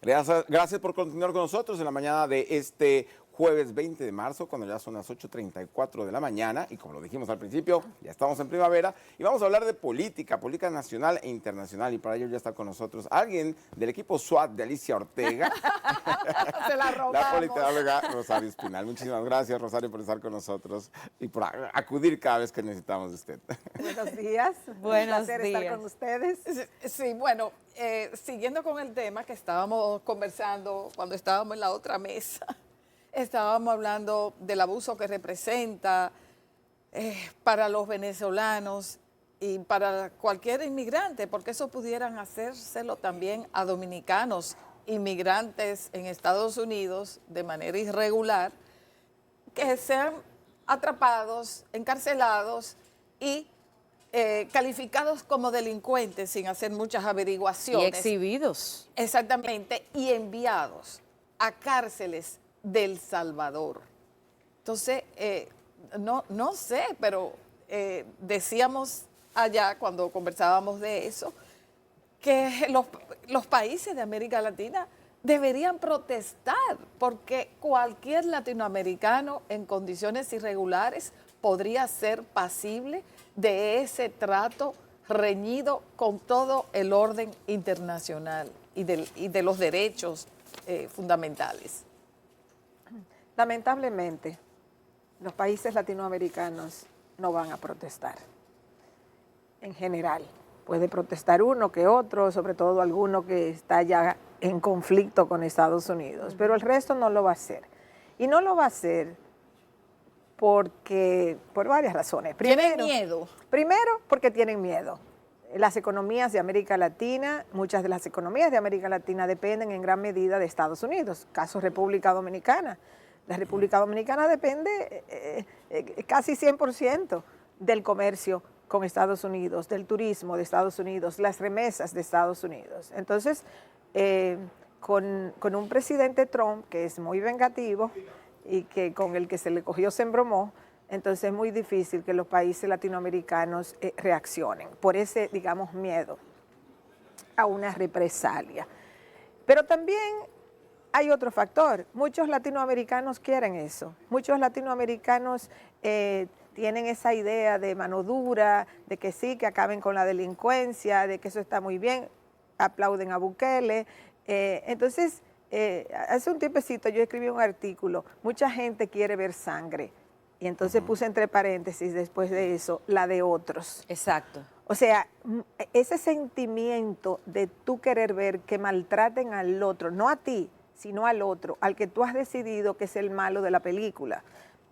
Gracias por continuar con nosotros en la mañana de este jueves 20 de marzo, cuando ya son las 8:34 de la mañana, y como lo dijimos al principio, ya estamos en primavera, y vamos a hablar de política nacional e internacional, y para ello ya está con nosotros alguien del equipo SWAT de Alicia Ortega, Se la robamos. la politóloga Rosario Espinal. Muchísimas gracias, Rosario, por estar con nosotros y por acudir cada vez que necesitamos de usted. Buenos días. Buenos Un placer días. estar con ustedes. Sí, bueno, siguiendo con el tema que estábamos conversando cuando estábamos en la otra mesa, estábamos hablando del abuso que representa para los venezolanos y para cualquier inmigrante, porque eso pudieran hacérselo también a dominicanos inmigrantes en Estados Unidos de manera irregular, que sean atrapados, encarcelados y calificados como delincuentes sin hacer muchas averiguaciones. Y exhibidos. Exactamente, y enviados a cárceles del Salvador. Entonces, no sé, pero decíamos allá cuando conversábamos de eso, que los países de América Latina deberían protestar porque cualquier latinoamericano en condiciones irregulares podría ser pasible de ese trato reñido con todo el orden internacional y de los derechos fundamentales. Lamentablemente, los países latinoamericanos no van a protestar. En general, puede protestar uno que otro, sobre todo alguno que está ya en conflicto con Estados Unidos, pero el resto no lo va a hacer. Y no lo va a hacer por varias razones. ¿Tienen miedo? Primero, porque tienen miedo. Las economías de América Latina, muchas de las economías de América Latina dependen en gran medida de Estados Unidos, caso República Dominicana. La República Dominicana depende casi 100% del comercio con Estados Unidos, del turismo de Estados Unidos, las remesas de Estados Unidos. Entonces, con un presidente Trump que es muy vengativo y que con el que se le cogió se embromó, entonces es muy difícil que los países latinoamericanos reaccionen por ese, digamos, miedo a una represalia. Pero también hay otro factor. Muchos latinoamericanos quieren eso. Muchos latinoamericanos tienen esa idea de mano dura, de que sí, que acaben con la delincuencia, de que eso está muy bien, aplauden a Bukele. Entonces, hace un tiempecito yo escribí un artículo, mucha gente quiere ver sangre, y entonces puse entre paréntesis después de eso, la de otros. Exacto. O sea, ese sentimiento de tú querer ver que maltraten al otro, no a ti, sino al otro, al que tú has decidido que es el malo de la película.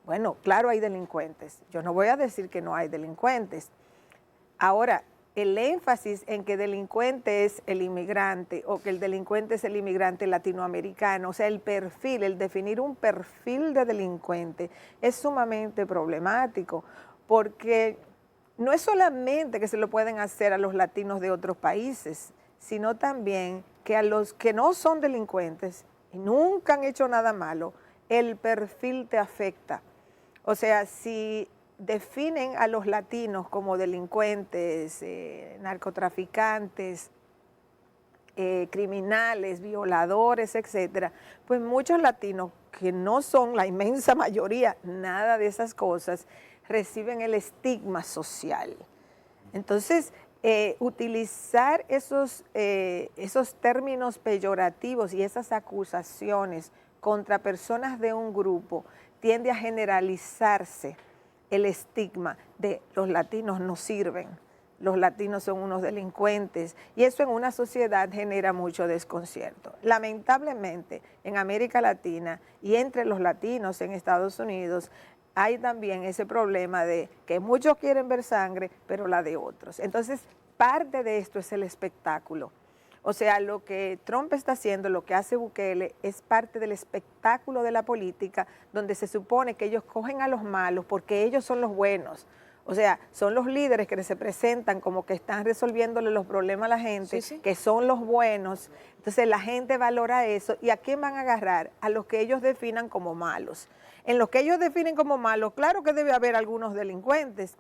Bueno, claro, hay delincuentes. Yo no voy a decir que no hay delincuentes. Ahora, el énfasis en que delincuente es el inmigrante o que el delincuente es el inmigrante latinoamericano, o sea, el perfil, el definir un perfil de delincuente es sumamente problemático porque no es solamente que se lo pueden hacer a los latinos de otros países, sino también que a los que no son delincuentes y nunca han hecho nada malo, el perfil te afecta. O sea, si definen a los latinos como delincuentes, narcotraficantes, criminales, violadores, etcétera, pues muchos latinos que no son la inmensa mayoría, nada de esas cosas, reciben el estigma social. Entonces, utilizar esos términos peyorativos y esas acusaciones contra personas de un grupo tiende a generalizarse el estigma de los latinos no sirven, los latinos son unos delincuentes, y eso en una sociedad genera mucho desconcierto. Lamentablemente, en América Latina y entre los latinos en Estados Unidos, hay también ese problema de que muchos quieren ver sangre, pero la de otros. Entonces, parte de esto es el espectáculo. O sea, lo que Trump está haciendo, lo que hace Bukele, es parte del espectáculo de la política, donde se supone que ellos cogen a los malos porque ellos son los buenos. O sea, son los líderes que se presentan como que están resolviéndole los problemas a la gente, Sí, sí. que son los buenos. Entonces la gente valora eso. ¿Y a quién van a agarrar? A los que ellos definan como malos. En los que ellos definen como malos, claro que debe haber algunos delincuentes,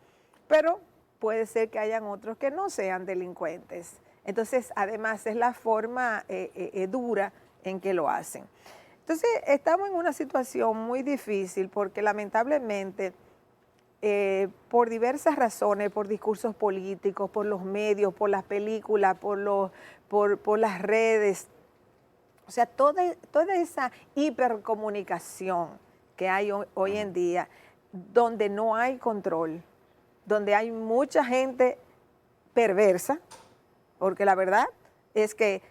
pero puede ser que hayan otros que no sean delincuentes. Entonces, además, es la forma dura en que lo hacen. Entonces, estamos en una situación muy difícil porque lamentablemente, por diversas razones, por discursos políticos, por los medios, por las películas, por las redes, o sea, toda esa hipercomunicación que hay hoy en día, donde no hay control, donde hay mucha gente perversa, porque la verdad es que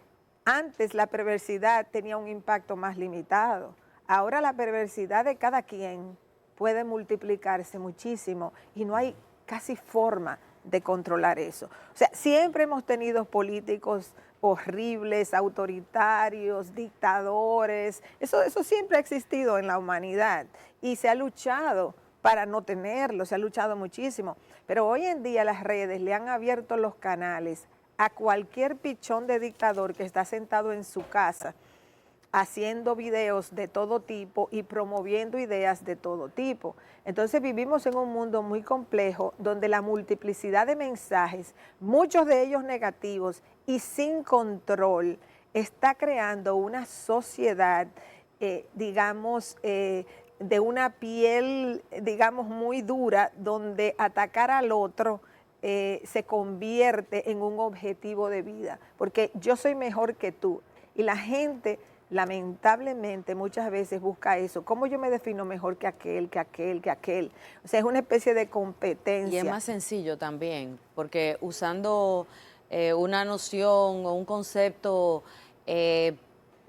antes la perversidad tenía un impacto más limitado. Ahora la perversidad de cada quien puede multiplicarse muchísimo y no hay casi forma de controlar eso. O sea, siempre hemos tenido políticos horribles, autoritarios, dictadores. Eso siempre ha existido en la humanidad y se ha luchado para no tenerlo, se ha luchado muchísimo. Pero hoy en día las redes le han abierto los canales a cualquier pichón de dictador que está sentado en su casa haciendo videos de todo tipo y promoviendo ideas de todo tipo. Entonces vivimos en un mundo muy complejo donde la multiplicidad de mensajes, muchos de ellos negativos y sin control, está creando una sociedad, digamos, de una piel, digamos, muy dura, donde atacar al otro se convierte en un objetivo de vida, porque yo soy mejor que tú. Y la gente, lamentablemente, muchas veces busca eso. ¿Cómo yo me defino mejor que aquel, que aquel, que aquel? O sea, es una especie de competencia. Y es más sencillo también, porque usando una noción o un concepto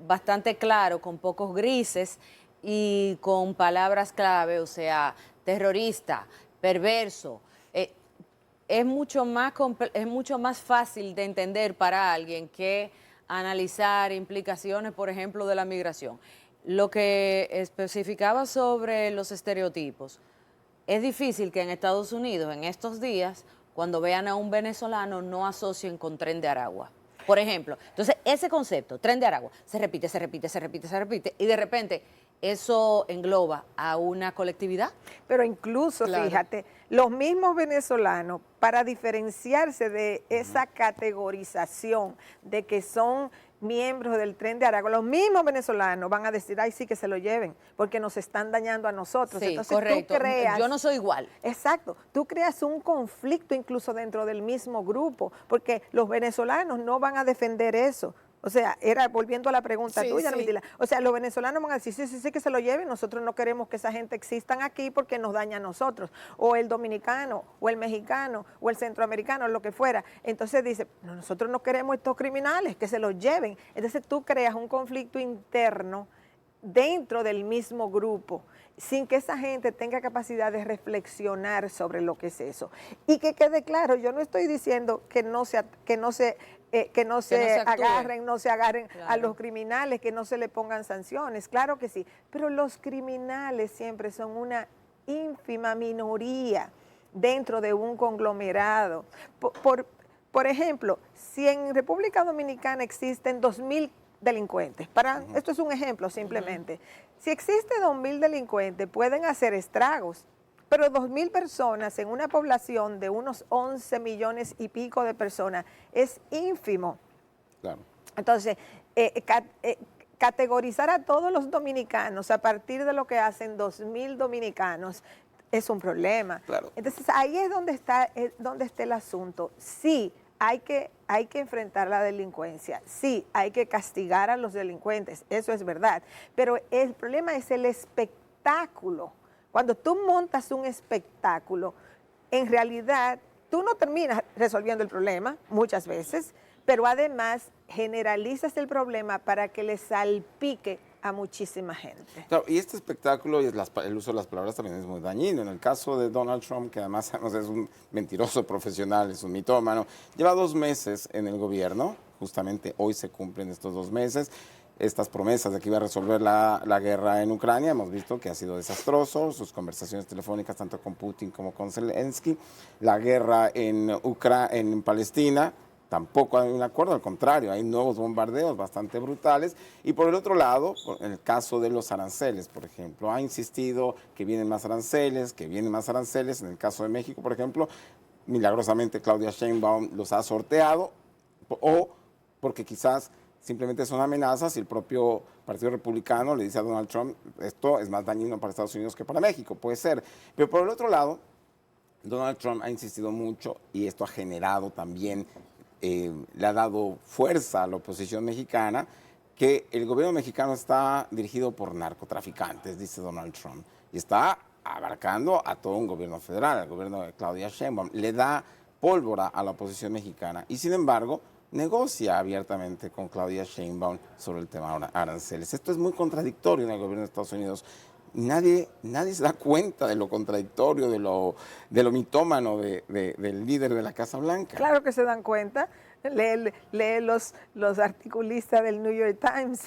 bastante claro, con pocos grises y con palabras clave, o sea, terrorista, perverso, es mucho más fácil de entender para alguien que analizar implicaciones, por ejemplo, de la migración. Lo que especificaba sobre los estereotipos, es difícil que en Estados Unidos, en estos días, cuando vean a un venezolano, no asocien con Tren de Aragua. Por ejemplo, entonces ese concepto, Tren de Aragua, se repite, y de repente eso engloba a una colectividad. Pero incluso, claro, fíjate, los mismos venezolanos, para diferenciarse de esa categorización de que son miembros del Tren de Aragua, los mismos venezolanos van a decir, ay, sí, que se lo lleven, porque nos están dañando a nosotros. Sí, entonces correcto. Tú creas, yo no soy igual. Exacto, tú creas un conflicto incluso dentro del mismo grupo, porque los venezolanos no van a defender eso. O sea, volviendo a la pregunta tuya, sí. O sea, los venezolanos van a decir, sí, que se lo lleven, nosotros no queremos que esa gente existan aquí porque nos daña a nosotros. O el dominicano, o el mexicano, o el centroamericano, lo que fuera. Entonces dice, no, nosotros no queremos estos criminales, que se los lleven. Entonces tú creas un conflicto interno dentro del mismo grupo, sin que esa gente tenga capacidad de reflexionar sobre lo que es eso. Y que quede claro, yo no estoy diciendo que no se agarren claro a los criminales, que no se le pongan sanciones, claro que sí, pero los criminales siempre son una ínfima minoría dentro de un conglomerado. Por ejemplo, si en República Dominicana existen 2.000 delincuentes, esto es un ejemplo simplemente, si existe 2.000 delincuentes pueden hacer estragos, pero 2.000 personas en una población de unos 11 millones y pico de personas es ínfimo. Claro. Entonces, categorizar a todos los dominicanos a partir de lo que hacen 2.000 dominicanos es un problema. Claro. Entonces, ahí es donde está el asunto. Sí, hay que enfrentar la delincuencia, sí, hay que castigar a los delincuentes, eso es verdad, pero el problema es el espectáculo. Cuando tú montas un espectáculo, en realidad tú no terminas resolviendo el problema muchas veces, pero además generalizas el problema para que le salpique a muchísima gente. Claro, y este espectáculo y el uso de las palabras también es muy dañino. En el caso de Donald Trump, que además es un mentiroso profesional, es un mitómano, lleva 2 meses en el gobierno, justamente hoy se cumplen estos 2 meses. Estas promesas de que iba a resolver la guerra en Ucrania, hemos visto que ha sido desastroso, sus conversaciones telefónicas tanto con Putin como con Zelensky, la guerra en Palestina, tampoco hay un acuerdo, al contrario, hay nuevos bombardeos bastante brutales. Y por el otro lado, en el caso de los aranceles, por ejemplo, ha insistido que vienen más aranceles, En el caso de México, por ejemplo, milagrosamente Claudia Sheinbaum los ha sorteado, o porque quizás simplemente son amenazas y el propio Partido Republicano le dice a Donald Trump, esto es más dañino para Estados Unidos que para México, puede ser. Pero por el otro lado, Donald Trump ha insistido mucho y esto ha generado también, le ha dado fuerza a la oposición mexicana, que el gobierno mexicano está dirigido por narcotraficantes, dice Donald Trump, y está abarcando a todo un gobierno federal, al gobierno de Claudia Sheinbaum, le da pólvora a la oposición mexicana y sin embargo negocia abiertamente con Claudia Sheinbaum sobre el tema aranceles. Esto es muy contradictorio en el gobierno de Estados Unidos. Nadie se da cuenta de lo contradictorio, de lo mitómano del líder de la Casa Blanca. Claro que se dan cuenta. Lee los articulistas del New York Times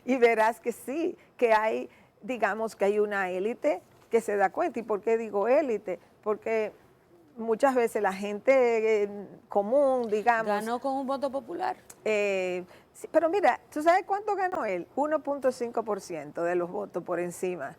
y verás que sí, que hay, digamos que hay una élite que se da cuenta. ¿Y por qué digo élite? Porque muchas veces la gente común, digamos... Ganó con un voto popular. Sí, pero mira, ¿tú sabes cuánto ganó él? 1.5% de los votos por encima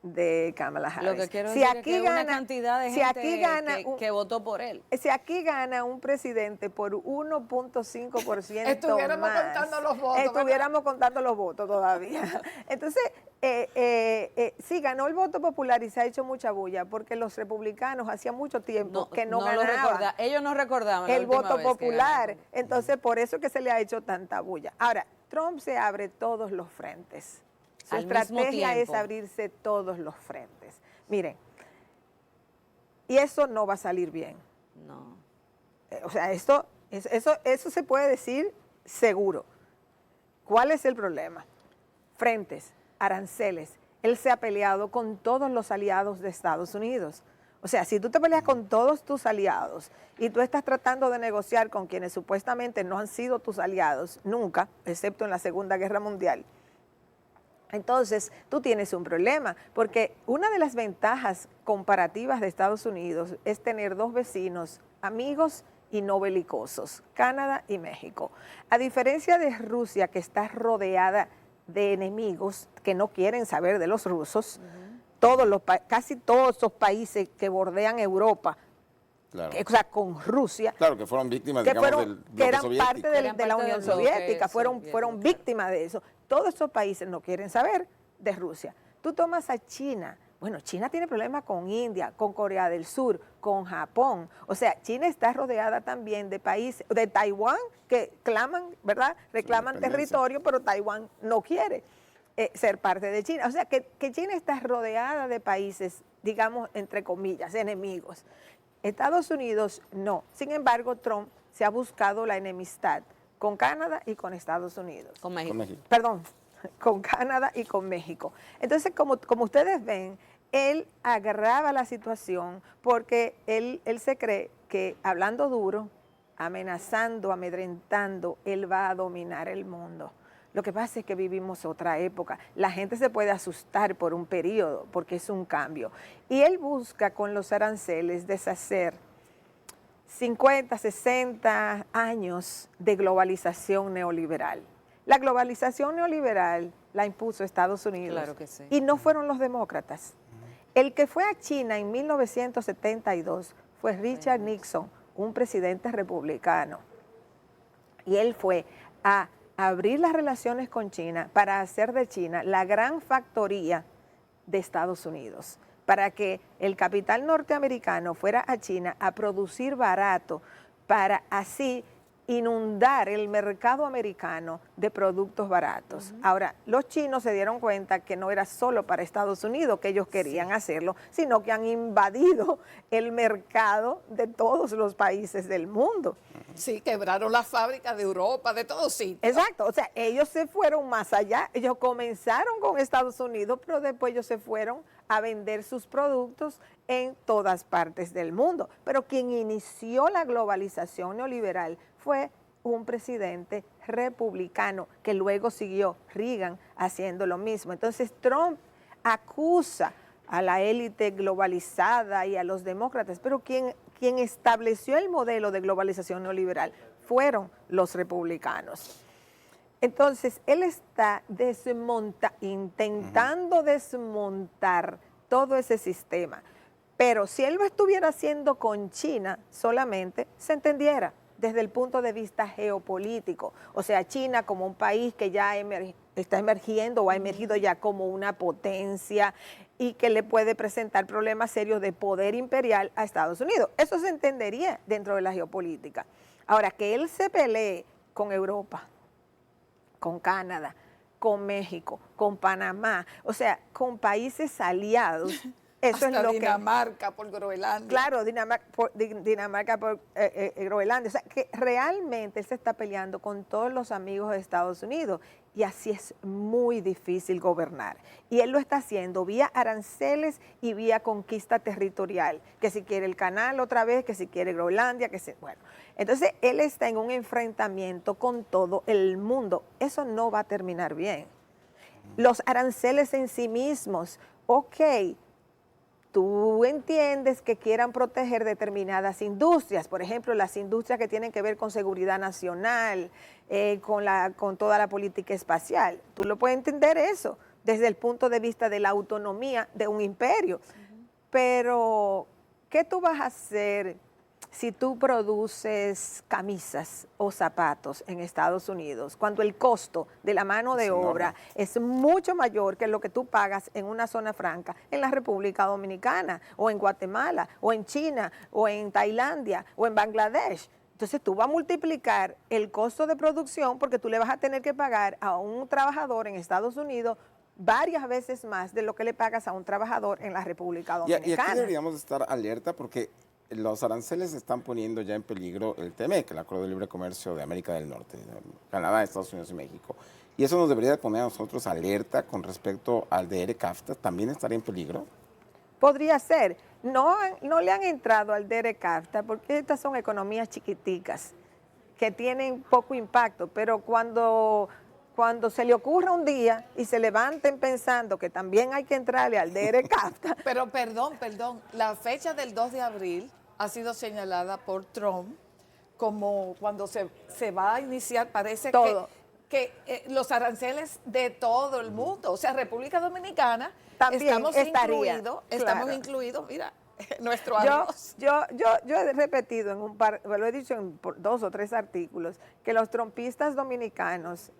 de Kamala Harris. Lo que quiero decir es que una cantidad de gente que votó por él. Si aquí gana un presidente por 1.5% estuviéramos más, contando los votos. estuviéramos contando los votos todavía. Entonces, sí, ganó el voto popular y se ha hecho mucha bulla porque los republicanos hacía mucho tiempo que no ganaban. Ellos no recordaban el voto popular. Entonces, por eso es que se le ha hecho tanta bulla. Ahora, Trump se abre todos los frentes. Su estrategia es abrirse todos los frentes. Miren, y eso no va a salir bien. No. O sea, eso se puede decir seguro. ¿Cuál es el problema? Frentes, aranceles. Él se ha peleado con todos los aliados de Estados Unidos. O sea, si tú te peleas con todos tus aliados y tú estás tratando de negociar con quienes supuestamente no han sido tus aliados nunca, excepto en la Segunda Guerra Mundial, entonces tú tienes un problema, porque una de las ventajas comparativas de Estados Unidos es tener dos vecinos, amigos y no belicosos, Canadá y México. A diferencia de Rusia, que está rodeada de enemigos que no quieren saber de los rusos, casi todos esos países que bordean Europa, Claro. O sea, con Rusia. Claro, que fueron víctimas, del bloque que eran soviético. parte de la Unión Soviética, fueron víctimas de eso. Todos esos países no quieren saber de Rusia. Tú tomas a China. Bueno, China tiene problemas con India, con Corea del Sur, con Japón. O sea, China está rodeada también de países, de Taiwán, que claman, ¿verdad? Reclaman territorio, pero Taiwán no quiere ser parte de China. O sea, que China está rodeada de países, digamos, entre comillas, enemigos. Estados Unidos no. Sin embargo, Trump se ha buscado la enemistad con Canadá y con Estados Unidos. Con México. Perdón, con Canadá y con México. Entonces, como ustedes ven, él agarraba la situación porque él se cree que hablando duro, amenazando, amedrentando, él va a dominar el mundo. Lo que pasa es que vivimos otra época. La gente se puede asustar por un periodo porque es un cambio. Y él busca con los aranceles deshacer 50, 60 años de globalización neoliberal. La globalización neoliberal la impuso Estados Unidos. Claro que sí. Y no fueron los demócratas. El que fue a China en 1972 fue Richard Nixon, un presidente republicano. Y él fue a abrir las relaciones con China para hacer de China la gran factoría de Estados Unidos, para que el capital norteamericano fuera a China a producir barato, para así inundar el mercado americano de productos baratos. Ahora, los chinos se dieron cuenta que no era solo para Estados Unidos que ellos querían hacerlo, sino que han invadido el mercado de todos los países del mundo. Sí, quebraron las fábricas de Europa, de todos sitios. Exacto, o sea, ellos se fueron más allá, ellos comenzaron con Estados Unidos, pero después ellos se fueron a vender sus productos en todas partes del mundo. Pero quien inició la globalización neoliberal fue un presidente republicano que luego siguió Reagan haciendo lo mismo. Entonces Trump acusa a la élite globalizada y a los demócratas, pero quien estableció el modelo de globalización neoliberal fueron los republicanos. Entonces, él está intentando desmontar todo ese sistema. Pero si él lo estuviera haciendo con China solamente, se entendiera. desde el punto de vista geopolítico. O sea, China como un país que ya está emergiendo o ha emergido ya como una potencia y que le puede presentar problemas serios de poder imperial a Estados Unidos. Eso se entendería dentro de la geopolítica. Ahora, que él se pelee con Europa, con Canadá, con México, con Panamá, o sea, con países aliados. Eso Hasta es lo Dinamarca por Groenlandia. Claro, Dinamarca por Groenlandia. O sea, que realmente él se está peleando con todos los amigos de Estados Unidos y así es muy difícil gobernar. Y él lo está haciendo vía aranceles y vía conquista territorial, que si quiere el canal otra vez, que si quiere Groenlandia, bueno. Entonces, él está en un enfrentamiento con todo el mundo. Eso no va a terminar bien. Los aranceles en sí mismos, ok, tú entiendes que quieran proteger determinadas industrias, por ejemplo, las industrias que tienen que ver con seguridad nacional, con toda la política espacial. Tú lo puedes entender eso desde el punto de vista de la autonomía de un imperio. Pero, ¿qué tú vas a hacer si tú produces camisas o zapatos en Estados Unidos, cuando el costo de la mano de obra es mucho mayor que lo que tú pagas en una zona franca en la República Dominicana, o en Guatemala, o en China, o en Tailandia, o en Bangladesh? Entonces tú vas a multiplicar el costo de producción porque tú le vas a tener que pagar a un trabajador en Estados Unidos varias veces más de lo que le pagas a un trabajador en la República Dominicana. Y aquí deberíamos estar alerta porque los aranceles están poniendo ya en peligro el TMEC, el Acuerdo de Libre Comercio de América del Norte, Canadá, Estados Unidos y México. Y eso nos debería poner a nosotros alerta con respecto al DERE-CAFTA. ¿También estaría en peligro? Podría ser. No le han entrado al DERE-CAFTA porque estas son economías chiquiticas que tienen poco impacto, pero cuando se le ocurra un día y se levanten pensando que también hay que entrarle al DERE-CAFTA. Pero perdón, la fecha del 2 de abril ha sido señalada por Trump como cuando se va a iniciar, parece todo. que los aranceles de todo el mundo, o sea, República Dominicana, También estamos incluidos, mira, nuestro arroz. Yo he repetido lo he dicho en 2 o 3 artículos, que los trompistas dominicanos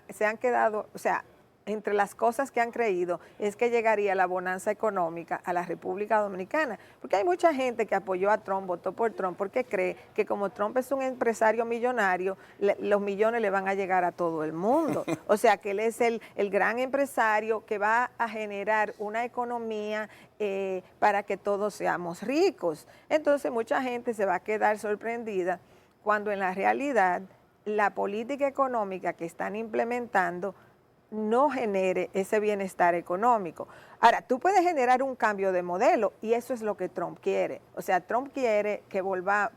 se han quedado, o sea, entre las cosas que han creído es que llegaría la bonanza económica a la República Dominicana, porque hay mucha gente que apoyó a Trump, votó por Trump, porque cree que como Trump es un empresario millonario, los millones le van a llegar a todo el mundo. O sea, que él es el gran empresario que va a generar una economía para que todos seamos ricos. Entonces mucha gente se va a quedar sorprendida cuando en la realidad la política económica que están implementando no genere ese bienestar económico. Ahora, tú puedes generar un cambio de modelo y eso es lo que Trump quiere. O sea, Trump quiere que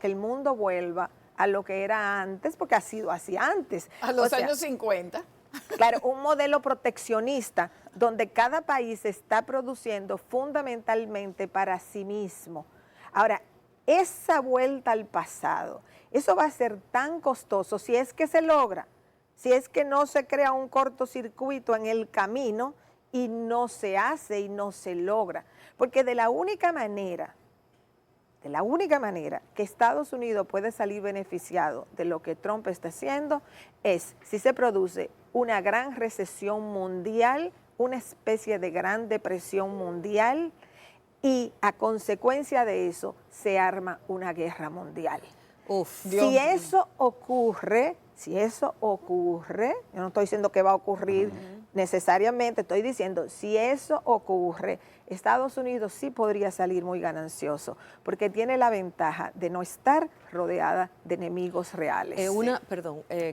el mundo vuelva a lo que era antes, porque ha sido así antes. A los años 50. Claro, un modelo proteccionista donde cada país está produciendo fundamentalmente para sí mismo. Ahora, esa vuelta al pasado, eso va a ser tan costoso si es que se logra. Si es que no se crea un cortocircuito en el camino y no se hace y no se logra. Porque de la única manera que Estados Unidos puede salir beneficiado de lo que Trump está haciendo es si se produce una gran recesión mundial, una especie de gran depresión mundial y a consecuencia de eso se arma una guerra mundial. Si eso ocurre, yo no estoy diciendo que va a ocurrir necesariamente, estoy diciendo, si eso ocurre, Estados Unidos sí podría salir muy ganancioso, porque tiene la ventaja de no estar rodeada de enemigos reales.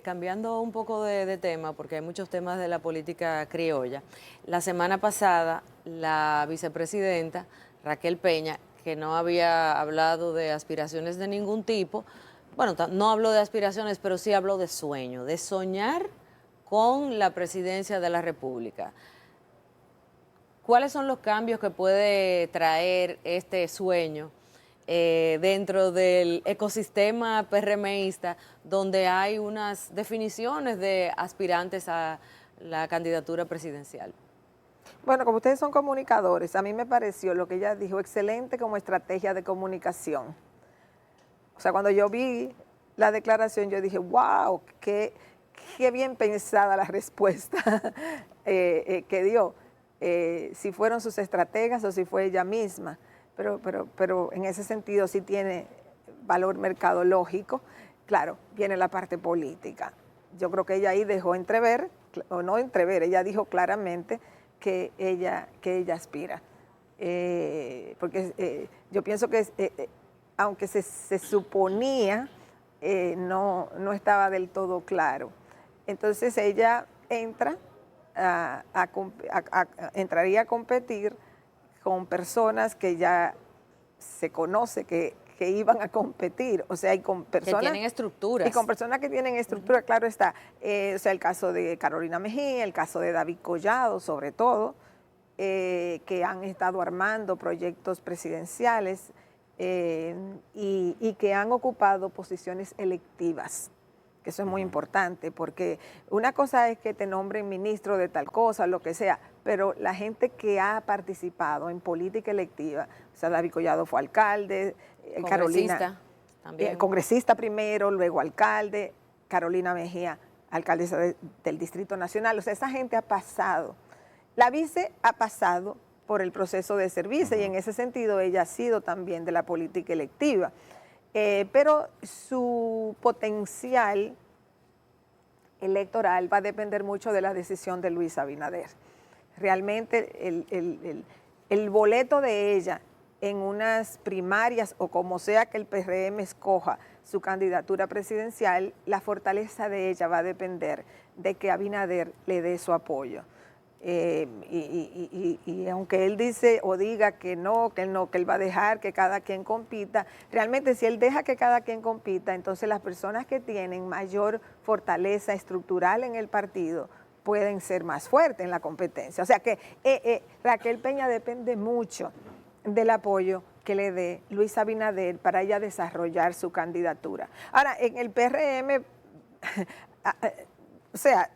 Cambiando un poco de tema, porque hay muchos temas de la política criolla. La semana pasada, la vicepresidenta Raquel Peña, que no había hablado de aspiraciones de ningún tipo, bueno, no habló de aspiraciones, pero sí habló de sueño, de soñar con la presidencia de la República. ¿Cuáles son los cambios que puede traer este sueño dentro del ecosistema PRMista, donde hay unas definiciones de aspirantes a la candidatura presidencial? Bueno, como ustedes son comunicadores, a mí me pareció lo que ella dijo excelente como estrategia de comunicación. O sea, cuando yo vi la declaración, yo dije, wow, qué bien pensada la respuesta que dio. Si fueron sus estrategas o si fue ella misma, pero en ese sentido sí tiene valor mercadológico. Claro, viene la parte política. Yo creo que ella ahí dejó entrever, o no entrever, ella dijo claramente que ella aspira. Porque yo pienso que aunque se suponía, no estaba del todo claro. Entonces ella entraría a competir con personas que ya se conoce que iban a competir, o sea, y con personas que tienen estructuras. Y con personas que tienen estructura, claro está. O sea, el caso de Carolina Mejía, el caso de David Collado, sobre todo, que han estado armando proyectos presidenciales y que han ocupado posiciones electivas. Eso es muy importante, porque una cosa es que te nombren ministro de tal cosa, lo que sea, pero la gente que ha participado en política electiva, o sea, David Collado fue alcalde, Carolina, también. Congresista primero, luego alcalde, Carolina Mejía, alcaldesa del Distrito Nacional, o sea, esa gente ha pasado. La vice ha pasado por el proceso de servicio y en ese sentido ella ha sido también de la política electiva. Pero su potencial electoral va a depender mucho de la decisión de Luis Abinader. Realmente el boleto de ella en unas primarias o como sea que el PRM escoja su candidatura presidencial, la fortaleza de ella va a depender de que Abinader le dé su apoyo. Y aunque él dice o diga que él va a dejar que cada quien compita, realmente si él deja que cada quien compita, entonces las personas que tienen mayor fortaleza estructural en el partido pueden ser más fuertes en la competencia. O sea que Raquel Peña depende mucho del apoyo que le dé Luis Abinader para ella desarrollar su candidatura. Ahora, en el PRM, o sea,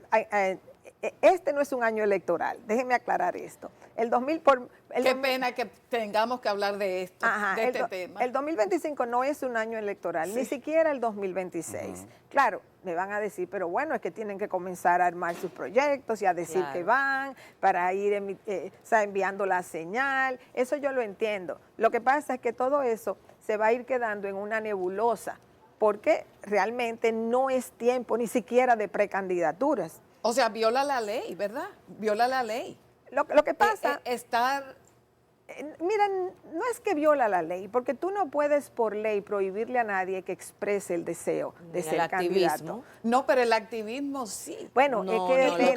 este no es un año electoral, déjenme aclarar esto. Qué pena que tengamos que hablar de esto, de este tema. El 2025 no es un año electoral, sí, ni siquiera el 2026. Claro, me van a decir, pero bueno, es que tienen que comenzar a armar sus proyectos y a decir que van para ir enviando la señal. Eso yo lo entiendo. Lo que pasa es que todo eso se va a ir quedando en una nebulosa, porque realmente no es tiempo ni siquiera de precandidaturas. O sea, viola la ley, ¿verdad? Viola la ley. Lo que pasa... Mira, no es que viola la ley, porque tú no puedes por ley prohibirle a nadie que exprese el deseo de ser candidato. No, pero el activismo sí. Bueno, no, es que...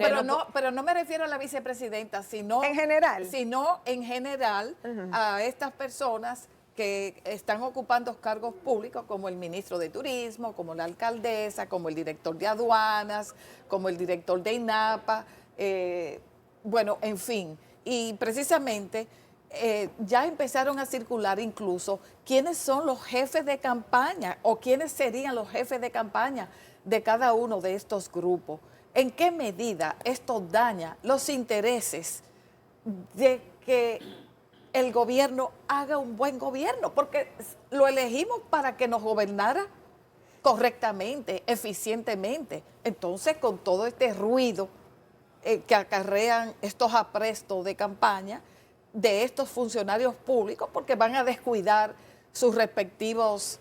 pero no me refiero a la vicepresidenta, sino... En general. Sino en general a estas personas que están ocupando cargos públicos como el ministro de Turismo, como la alcaldesa, como el director de aduanas, como el director de INAPA, bueno, en fin. Y precisamente ya empezaron a circular incluso quiénes son los jefes de campaña o quiénes serían los jefes de campaña de cada uno de estos grupos. ¿En qué medida esto daña los intereses de que el gobierno haga un buen gobierno? Porque lo elegimos para que nos gobernara correctamente, eficientemente. Entonces, con todo este ruido que acarrean estos aprestos de campaña de estos funcionarios públicos, porque van a descuidar sus respectivas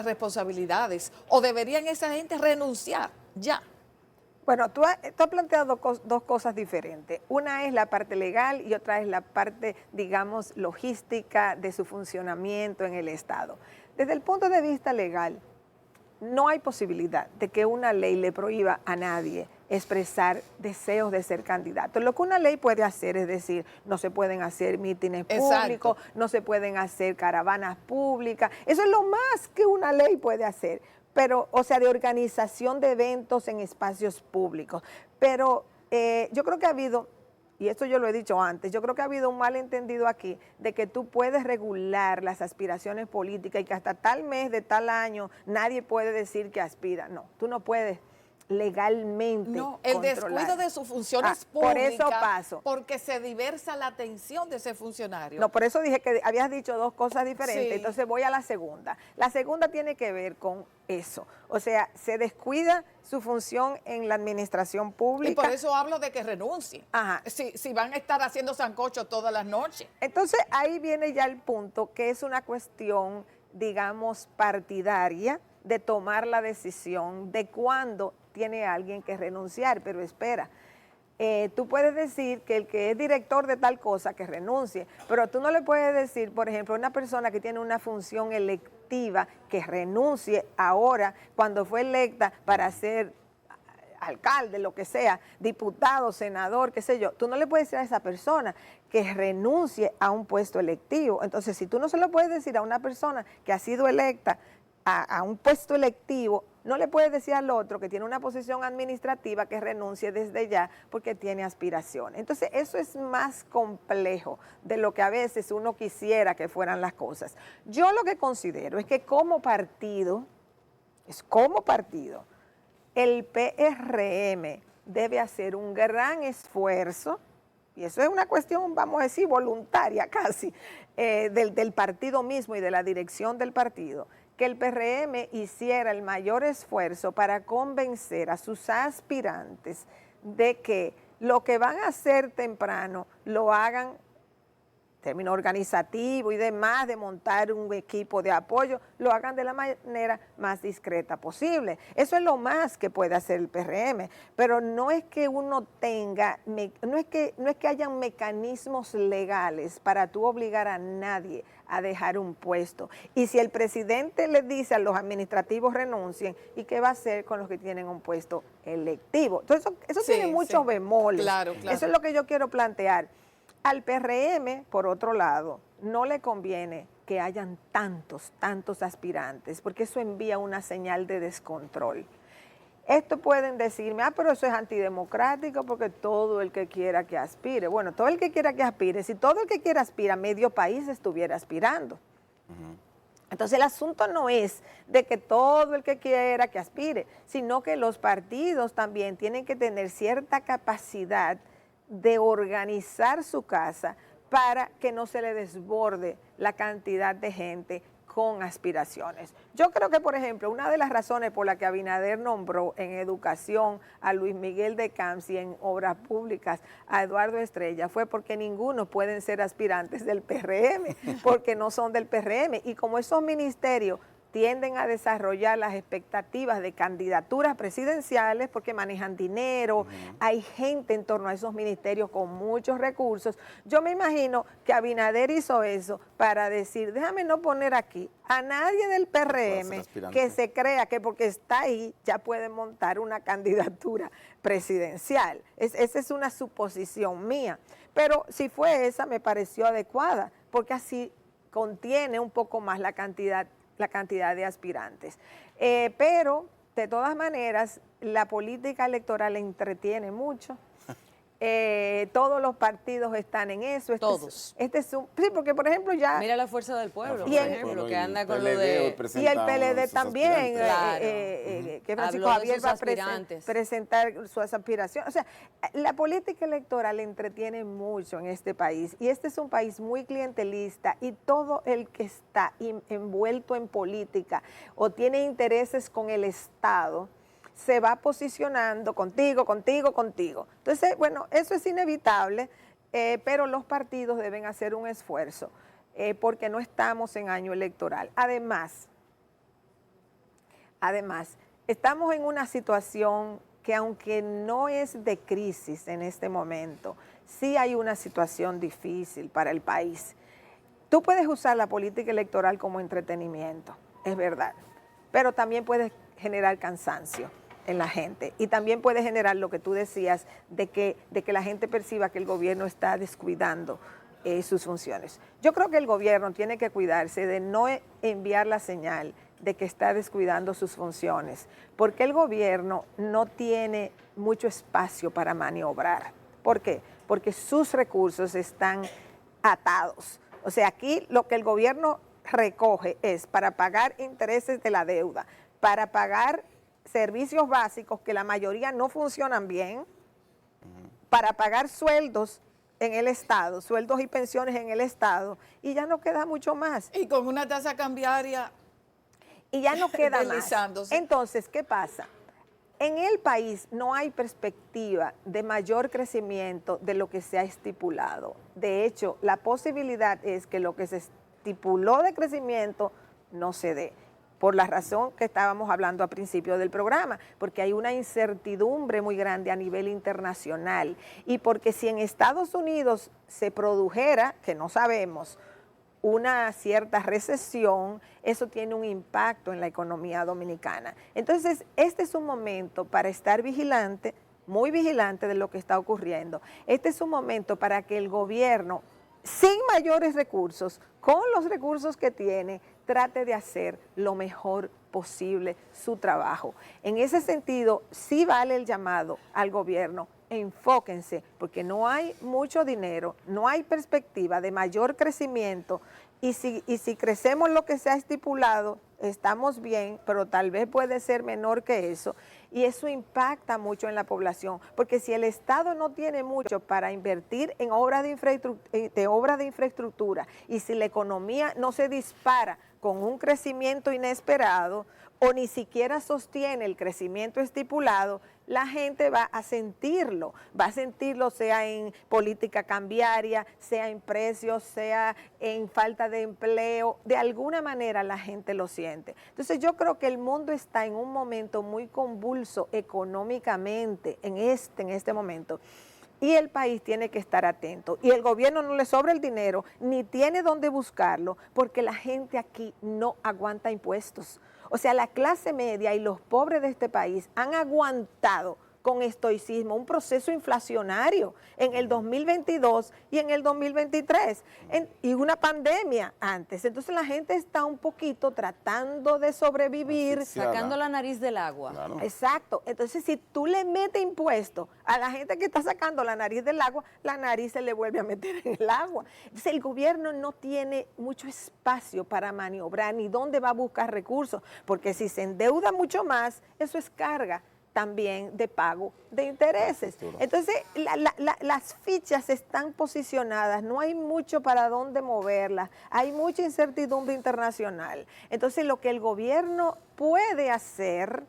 responsabilidades, o deberían esa gente renunciar ya. Bueno, tú has planteado dos cosas diferentes. Una es la parte legal y otra es la parte, digamos, logística de su funcionamiento en el Estado. Desde el punto de vista legal, no hay posibilidad de que una ley le prohíba a nadie expresar deseos de ser candidato. Lo que una ley puede hacer es decir, no se pueden hacer mítines públicos, no se pueden hacer caravanas públicas. Eso es lo más que una ley puede hacer. Pero, o sea, de organización de eventos en espacios públicos. Pero yo creo que ha habido, y esto yo lo he dicho antes, yo creo que ha habido un malentendido aquí de que tú puedes regular las aspiraciones políticas y que hasta tal mes de tal año nadie puede decir que aspira. No, tú no puedes legalmente No, el descuido controladas. de sus funciones Por públicas. eso paso. Porque se diversa la atención de ese funcionario. No, por eso dije que habías dicho dos cosas diferentes, Sí. entonces voy a la segunda. La segunda tiene que ver con eso, o sea, se descuida su función en la administración pública. Y por eso hablo de que renuncien. Ajá. Si van a estar haciendo sancocho todas las noches. Entonces ahí viene ya el punto que es una cuestión, digamos, partidaria de tomar la decisión de cuándo tiene alguien que renunciar, pero espera. Tú puedes decir que el que es director de tal cosa que renuncie, pero tú no le puedes decir, por ejemplo, a una persona que tiene una función electiva que renuncie ahora cuando fue electa para ser alcalde, lo que sea, diputado, senador, qué sé yo. Tú no le puedes decir a esa persona que renuncie a un puesto electivo. Entonces, si tú no se lo puedes decir a una persona que ha sido electa a un puesto electivo, no le puedes decir al otro que tiene una posición administrativa que renuncie desde ya porque tiene aspiraciones. Entonces, eso es más complejo de lo que a veces uno quisiera que fueran las cosas. Yo lo que considero es que como partido, el PRM debe hacer un gran esfuerzo, y eso es una cuestión, vamos a decir, voluntaria casi, del partido mismo y de la dirección del partido, que el PRM hiciera el mayor esfuerzo para convencer a sus aspirantes de que lo que van a hacer temprano lo hagan, término organizativo y demás, de montar un equipo de apoyo, lo hagan de la manera más discreta posible. Eso es lo más que puede hacer el PRM, pero no es que uno tenga, no es que hayan mecanismos legales para tú obligar a nadie a dejar un puesto. Y si el presidente le dice a los administrativos renuncien, ¿y qué va a hacer con los que tienen un puesto electivo? Entonces eso Sí, tiene muchos sí. bemoles. Claro. Eso es lo que yo quiero plantear. Al PRM, por otro lado, no le conviene que hayan tantos aspirantes, porque eso envía una señal de descontrol. Esto pueden decirme, pero eso es antidemocrático porque todo el que quiera que aspire. Bueno, todo el que quiera que aspire, si todo el que quiera aspira, medio país estuviera aspirando. Entonces el asunto no es de que todo el que quiera que aspire, sino que los partidos también tienen que tener cierta capacidad de organizar su casa para que no se le desborde la cantidad de gente con aspiraciones. Yo creo que, por ejemplo, una de las razones por la que Abinader nombró en educación a Luis Miguel de Camps y en obras públicas a Eduardo Estrella fue porque ninguno pueden ser aspirantes del PRM, porque no son del PRM. Y como esos ministerios tienden a desarrollar las expectativas de candidaturas presidenciales porque manejan dinero, hay gente en torno a esos ministerios con muchos recursos. Yo me imagino que Abinader hizo eso para decir, déjame no poner aquí a nadie del PRM que se crea que porque está ahí ya puede montar una candidatura presidencial. Esa es una suposición mía. Pero si fue esa, me pareció adecuada, porque así contiene un poco más la cantidad de aspirantes. Pero, de todas maneras, la política electoral entretiene mucho. Todos los partidos están en eso. Todos. Sí, porque, por ejemplo, ya... Mira la Fuerza del Pueblo, Y por el- ejemplo, que anda con lo PLD de... Y el PLD también, Claro. que Francisco Habló de Javier sus va a aspirantes. presentar sus aspiraciones. O sea, la política electoral entretiene mucho en este país y este es un país muy clientelista y todo el que está envuelto en política o tiene intereses con el Estado se va posicionando contigo. Entonces, bueno, eso es inevitable, pero los partidos deben hacer un esfuerzo porque no estamos en año electoral. Además, estamos en una situación que aunque no es de crisis en este momento, sí hay una situación difícil para el país. Tú puedes usar la política electoral como entretenimiento, es verdad, pero también puedes generar cansancio en la gente y también puede generar lo que tú decías de que la gente perciba que el gobierno está descuidando sus funciones. Yo creo que el gobierno tiene que cuidarse de no enviar la señal de que está descuidando sus funciones, porque el gobierno no tiene mucho espacio para maniobrar. ¿Por qué? Porque sus recursos están atados. O sea, aquí lo que el gobierno recoge es para pagar intereses de la deuda, para pagar servicios básicos que la mayoría no funcionan bien, para pagar sueldos en el Estado, sueldos y pensiones en el Estado, y ya no queda mucho más. Y con una tasa cambiaria Y ya no queda más. deslizándose. Entonces, ¿qué pasa? En el país no hay perspectiva de mayor crecimiento de lo que se ha estipulado. De hecho, la posibilidad es que lo que se estipuló de crecimiento no se dé, por la razón que estábamos hablando al principio del programa, porque hay una incertidumbre muy grande a nivel internacional y porque si en Estados Unidos se produjera, que no sabemos, una cierta recesión, eso tiene un impacto en la economía dominicana. Entonces, este es un momento para estar vigilante, muy vigilante de lo que está ocurriendo. Este es un momento para que el gobierno, sin mayores recursos, con los recursos que tiene, trate de hacer lo mejor posible su trabajo. En ese sentido, sí vale el llamado al gobierno: enfóquense, porque no hay mucho dinero, no hay perspectiva de mayor crecimiento, y si crecemos lo que se ha estipulado, estamos bien, pero tal vez puede ser menor que eso, y eso impacta mucho en la población, porque si el Estado no tiene mucho para invertir en obras de infraestructura, y si la economía no se dispara con un crecimiento inesperado, o ni siquiera sostiene el crecimiento estipulado, la gente va a sentirlo sea en política cambiaria, sea en precios, sea en falta de empleo, de alguna manera la gente lo siente. Entonces yo creo que el mundo está en un momento muy convulso económicamente en este momento. Y el país tiene que estar atento. Y el gobierno no le sobra el dinero, ni tiene dónde buscarlo, porque la gente aquí no aguanta impuestos. O sea, la clase media y los pobres de este país han aguantado con estoicismo un proceso inflacionario en el 2022 y en el 2023, y una pandemia antes. Entonces la gente está un poquito tratando de sobrevivir. Sacando la nariz del agua. Claro. Exacto. Entonces, si tú le metes impuestos a la gente que está sacando la nariz del agua, la nariz se le vuelve a meter en el agua. Entonces, el gobierno no tiene mucho espacio para maniobrar ni dónde va a buscar recursos, porque si se endeuda mucho más, eso es carga también de pago de intereses. Entonces, las fichas están posicionadas, no hay mucho para dónde moverlas, hay mucha incertidumbre internacional. Entonces, lo que el gobierno puede hacer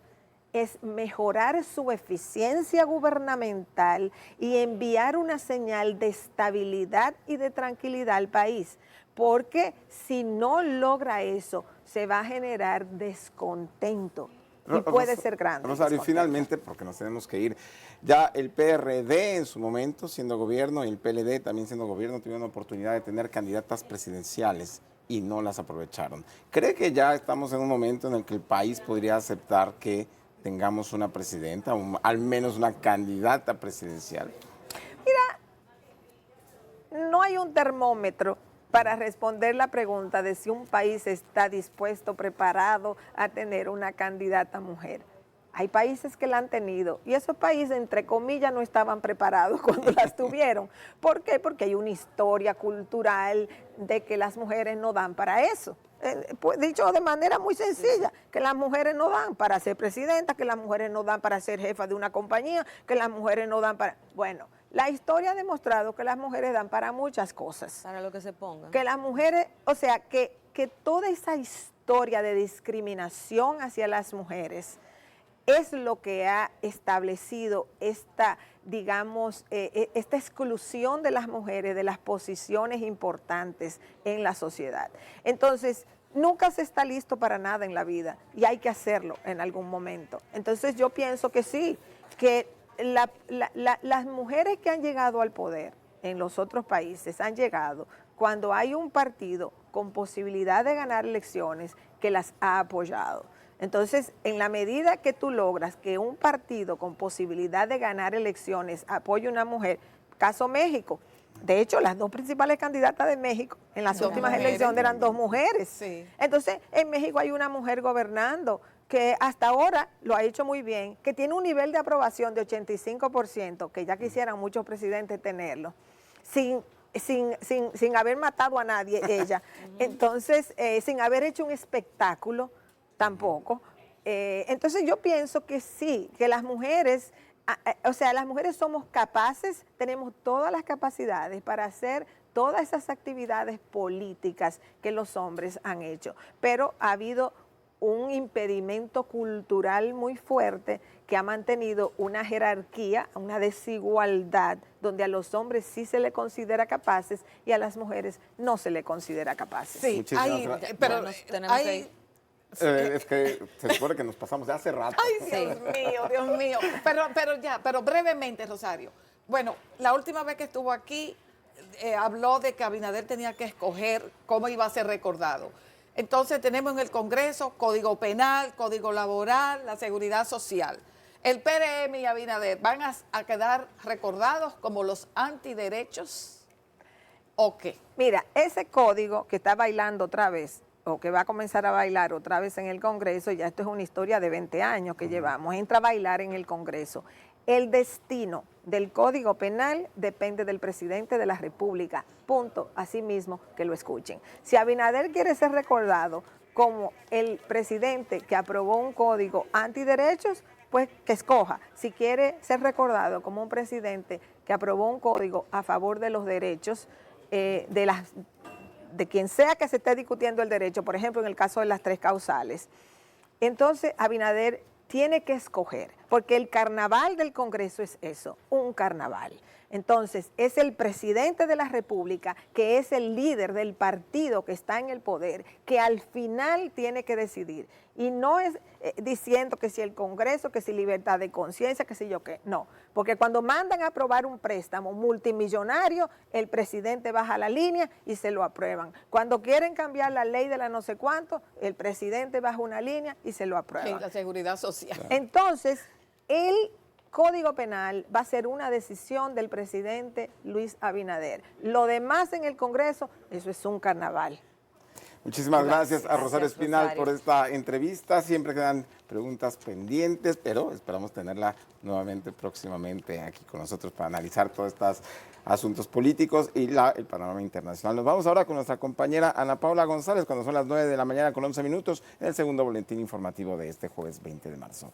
es mejorar su eficiencia gubernamental y enviar una señal de estabilidad y de tranquilidad al país, porque si no logra eso, se va a generar descontento. Y puede ser grande. Rosario, finalmente, porque nos tenemos que ir, ya el PRD en su momento, siendo gobierno, y el PLD también siendo gobierno, tuvieron la oportunidad de tener candidatas presidenciales y no las aprovecharon. ¿Cree que ya estamos en un momento en el que el país podría aceptar que tengamos una presidenta, o al menos una candidata presidencial? Mira, no hay un termómetro para responder la pregunta de si un país está dispuesto, preparado a tener una candidata mujer. Hay países que la han tenido y esos países, entre comillas, no estaban preparados cuando las tuvieron. ¿Por qué? Porque hay una historia cultural de que las mujeres no dan para eso. Pues, dicho de manera muy sencilla, que las mujeres no dan para ser presidenta, que las mujeres no dan para ser jefa de una compañía, que las mujeres no dan para... Bueno, la historia ha demostrado que las mujeres dan para muchas cosas. Para lo que se ponga. Que las mujeres, o sea, que toda esa historia de discriminación hacia las mujeres es lo que ha establecido esta, digamos, esta exclusión de las mujeres de las posiciones importantes en la sociedad. Entonces, nunca se está listo para nada en la vida y hay que hacerlo en algún momento. Entonces, yo pienso que sí, que las mujeres que han llegado al poder en los otros países han llegado cuando hay un partido con posibilidad de ganar elecciones que las ha apoyado. Entonces, en la medida que tú logras que un partido con posibilidad de ganar elecciones apoye a una mujer, caso México, de hecho, las dos principales candidatas de México en las últimas elecciones eran dos mujeres. Sí. Entonces, en México hay una mujer gobernando que hasta ahora lo ha hecho muy bien, que tiene un nivel de aprobación de 85%, que ya quisieran muchos presidentes tenerlo, sin haber matado a nadie ella. Entonces, sin haber hecho un espectáculo tampoco. Entonces yo pienso que sí, que las mujeres, o sea, las mujeres somos capaces, tenemos todas las capacidades para hacer todas esas actividades políticas que los hombres han hecho, pero ha habido un impedimento cultural muy fuerte que ha mantenido una jerarquía, una desigualdad, donde a los hombres sí se les considera capaces y a las mujeres no se les considera capaces. Sí, Muchísimas hay, gracias. pero Tenemos que hay, ir. Es que se supone que nos pasamos de hace rato. ay, Dios mío. Pero brevemente, Rosario. Bueno, la última vez que estuvo aquí, habló de que Abinader tenía que escoger cómo iba a ser recordado. Entonces tenemos en el Congreso Código Penal, Código Laboral, la Seguridad Social. ¿El PRM y Abinader van a quedar recordados como los antiderechos o qué? Mira, ese código que está bailando otra vez, o que va a comenzar a bailar otra vez en el Congreso, ya esto es una historia de 20 años que llevamos, entra a bailar en el Congreso. El destino del Código Penal depende del presidente de la República, punto, así mismo que lo escuchen. Si Abinader quiere ser recordado como el presidente que aprobó un código antiderechos, pues que escoja. Si quiere ser recordado como un presidente que aprobó un código a favor de los derechos de quien sea que se esté discutiendo el derecho, por ejemplo, en el caso de las 3 causales, entonces Abinader tiene que escoger, porque el carnaval del Congreso es eso, un carnaval. Entonces, es el presidente de la República, que es el líder del partido que está en el poder, que al final tiene que decidir. Y no es diciendo que si el Congreso, que si libertad de conciencia, que si yo qué, no. Porque cuando mandan a aprobar un préstamo multimillonario, el presidente baja la línea y se lo aprueban. Cuando quieren cambiar la ley de la no sé cuánto, el presidente baja una línea y se lo aprueban. Sí, la Seguridad Social. Entonces, el Código Penal va a ser una decisión del presidente Luis Abinader. Lo demás en el Congreso, eso es un carnaval. Muchísimas gracias a Rosario Gracias, Espinal Rosario. por esta entrevista. Siempre quedan preguntas pendientes, pero esperamos tenerla nuevamente próximamente aquí con nosotros para analizar todos estos asuntos políticos y el panorama internacional. Nos vamos ahora con nuestra compañera Ana Paula González cuando son las 9 de la mañana con 11 minutos en el segundo boletín informativo de este jueves 20 de marzo.